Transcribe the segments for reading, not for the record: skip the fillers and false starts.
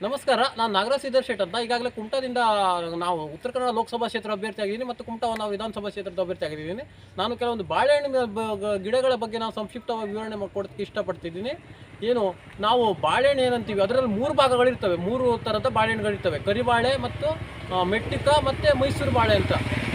ನಮಸ್ಕಾರ. ನಾನು ನಾಗರಾಜ್ ಸಿದ್ದರ್ ಶೆಟ್ ಅಂತ. ಈಗಾಗಲೇ ಕುಮಟಾದಿಂದ ನಾವು ಉತ್ತರ ಕನ್ನಡ ಲೋಕಸಭಾ ಕ್ಷೇತ್ರ ಅಭ್ಯರ್ಥಿ ಆಗಿದ್ದೀನಿ ಮತ್ತು ಕುಮಟಾ ವಿಧಾನಸಭಾ ಕ್ಷೇತ್ರದ ಅಭ್ಯರ್ಥಿ ಆಗಿದ್ದೀನಿ. ನಾನು ಕೆಲವೊಂದು ಬಾಳೆಹಣ್ಣಿನ ಗಿಡಗಳ ಬಗ್ಗೆ ನಾನು ಸಂಕ್ಷಿಪ್ತವಾಗಿ ವಿವರಣೆ ಕೊಡೋದಕ್ಕೆ ಇಷ್ಟಪಡ್ತಿದ್ದೀನಿ. ನಾವು ಬಾಳೆಹಣ್ಣು ಏನಂತೀವಿ, ಅದರಲ್ಲಿ 3 ಭಾಗಗಳಿರ್ತವೆ. 3 ಥರದ ಬಾಳೆಹಣ್ಣುಗಳಿರ್ತವೆ: ಕರಿಬಾಳೆ ಮತ್ತು ಮೆಟ್ಟಿಕ ಮತ್ತು ಮೈಸೂರು ಬಾಳೆ ಅಂತ.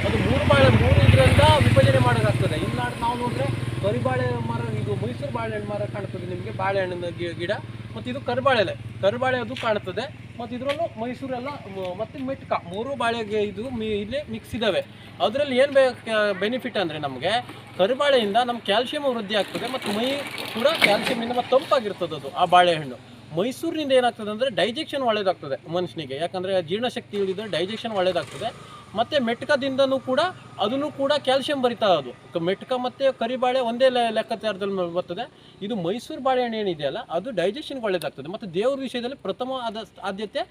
ಅದು 3 ಇದರಿಂದ ವಿಭಜನೆ ಮಾಡೋದಾಗ್ತದೆ. ಇಲ್ಲ ನಾವು ನೋಡಿದ್ರೆ ಕರಿಬಾಳೆ ಮರ, ಇದು ಮೈಸೂರು ಬಾಳೆಹಣ್ಣು ಮರ ಕಾಣ್ತದೆ ನಿಮಗೆ, ಬಾಳೆಹಣ್ಣಿನ ಗಿಡ. ಮತ್ತು ಇದು ಕರಿಬಾಳೆ ಅದು ಕಾಣ್ತದೆ. ಮತ್ತು ಇದರಲ್ಲೂ ಮೈಸೂರೆಲ್ಲ ಮತ್ತು ಮೆಟ್ಕ 3 ಬಾಳೆಗೆ ಇಲ್ಲಿ ಮಿಕ್ಸ್ ಇದ್ದಾವೆ. ಅದರಲ್ಲಿ ಏನು ಬೆನಿಫಿಟ್ ಅಂದರೆ, ನಮಗೆ ಕರಿಬಾಳೆಯಿಂದ ನಮ್ಮ ಕ್ಯಾಲ್ಸಿಯಂ ವೃದ್ಧಿ ಆಗ್ತದೆ ಮತ್ತು ಮೈ ಕೂಡ ಕ್ಯಾಲ್ಸಿಯಮಿಂದ ಮತ್ತು ತಂಪಾಗಿರ್ತದೆ ಅದು ಆ ಬಾಳೆಹಣ್ಣು. ಮೈಸೂರಿನಿಂದ ಏನಾಗ್ತದೆ ಅಂದರೆ ಡೈಜೆಷನ್ ಒಳ್ಳೆಯದಾಗ್ತದೆ ಮನುಷ್ಯನಿಗೆ, ಯಾಕಂದರೆ ಜೀರ್ಣಶಕ್ತಿ ಇಳಿದ್ರೆ ಡೈಜೆಷನ್ ಒಳ್ಳೆಯದಾಗ್ತದೆ. ಮತ್ತು ಮೆಟ್ಕದಿಂದನೂ ಕೂಡ ಅದನ್ನು ಕೂಡ ಕ್ಯಾಲ್ಸಿಯಂ ಬರಿತಾ. ಅದು ಮೆಟ್ಕ ಮತ್ತು ಕರಿಬಾಳೆ ಒಂದೇ ಲೆಕ್ಕಾಚಾರದಲ್ಲಿ ಬರ್ತದೆ. ಇದು ಮೈಸೂರು ಬಾಳೆಹಣ್ಣು ಏನಿದೆಯಲ್ಲ, ಅದು ಡೈಜೆಷನ್ಗೆ ಒಳ್ಳೆಯದಾಗ್ತದೆ. ಮತ್ತು ದೇವ್ರ ವಿಷಯದಲ್ಲಿ ಪ್ರಥಮ ಆದ್ಯತೆ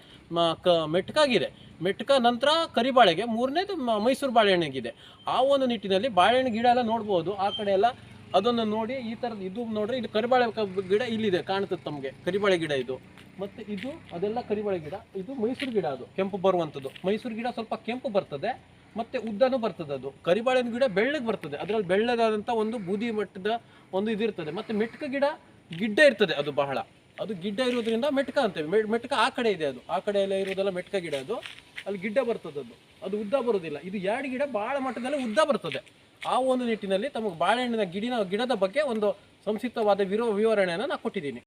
ಮೆಟ್ಕಾಗಿದೆ. ಮೆಟ್ಕ ನಂತರ ಕರಿಬಾಳೆಗೆ, 3ನೇದು ಮೈಸೂರು ಬಾಳೆಹಣ್ಣಿಗಿದೆ. ಆ ಒಂದು ನಿಟ್ಟಿನಲ್ಲಿ ಬಾಳೆಹಣ್ಣು ಗಿಡ ಎಲ್ಲ ನೋಡ್ಬೋದು. ಆ ಕಡೆ ಎಲ್ಲ ಅದನ್ನು ನೋಡಿ, ಈ ಥರದ್ದು ಇದು ನೋಡ್ರಿ, ಇದು ಕರಿಬಾಳೆ ಗಿಡ ಇಲ್ಲಿದೆ, ಕಾಣ್ತದೆ ತಮಗೆ ಕರಿಬಾಳೆ ಗಿಡ ಇದು. ಮತ್ತು ಇದು ಅದೆಲ್ಲ ಕರಿಬಾಳೆ ಗಿಡ. ಇದು ಮೈಸೂರು ಗಿಡ, ಅದು ಕೆಂಪು ಬರುವಂಥದ್ದು. ಮೈಸೂರು ಗಿಡ ಸ್ವಲ್ಪ ಕೆಂಪು ಬರ್ತದೆ ಮತ್ತು ಉದ್ದನೂ ಬರ್ತದೆ. ಅದು ಕರಿಬಾಳೆ ಗಿಡ ಬೆಳ್ಳಗೆ ಬರ್ತದೆ, ಅದರಲ್ಲಿ ಬೆಳ್ಳದಾದಂಥ ಒಂದು ಬೂದಿ ಮಟ್ಟದ ಒಂದು ಇದಿರ್ತದೆ. ಮತ್ತು ಮೆಟ್ಕ ಗಿಡ್ಡ ಇರ್ತದೆ, ಅದು ಬಹಳ, ಅದು ಗಿಡ್ಡ ಇರೋದ್ರಿಂದ ಮೆಟ್ಕ ಅಂತೇವೆ. ಮೆಟ್ಕ ಆ ಕಡೆ ಇದೆ, ಅದು ಆ ಕಡೆ ಎಲ್ಲ ಇರೋದೆಲ್ಲ ಮೆಟ್ಕ ಗಿಡ. ಅದು ಅಲ್ಲಿ ಗಿಡ್ಡ ಬರ್ತದೆ, ಅದು ಉದ್ದ ಬರೋದಿಲ್ಲ. ಇದು 2 ಗಿಡ ಭಾಳ ಮಟ್ಟದಲ್ಲಿ ಉದ್ದ ಬರ್ತದೆ. ಆ ಒಂದು ನಿಟ್ಟಿನಲ್ಲಿ ತಮಗೆ ಬಾಳೆಹಣ್ಣಿನ ಗಿಡದ ಬಗ್ಗೆ ಒಂದು ಸಂಕ್ಷಿಪ್ತವಾದ ವಿವರಣೆಯನ್ನು ನಾನು ಕೊಟ್ಟಿದ್ದೀನಿ.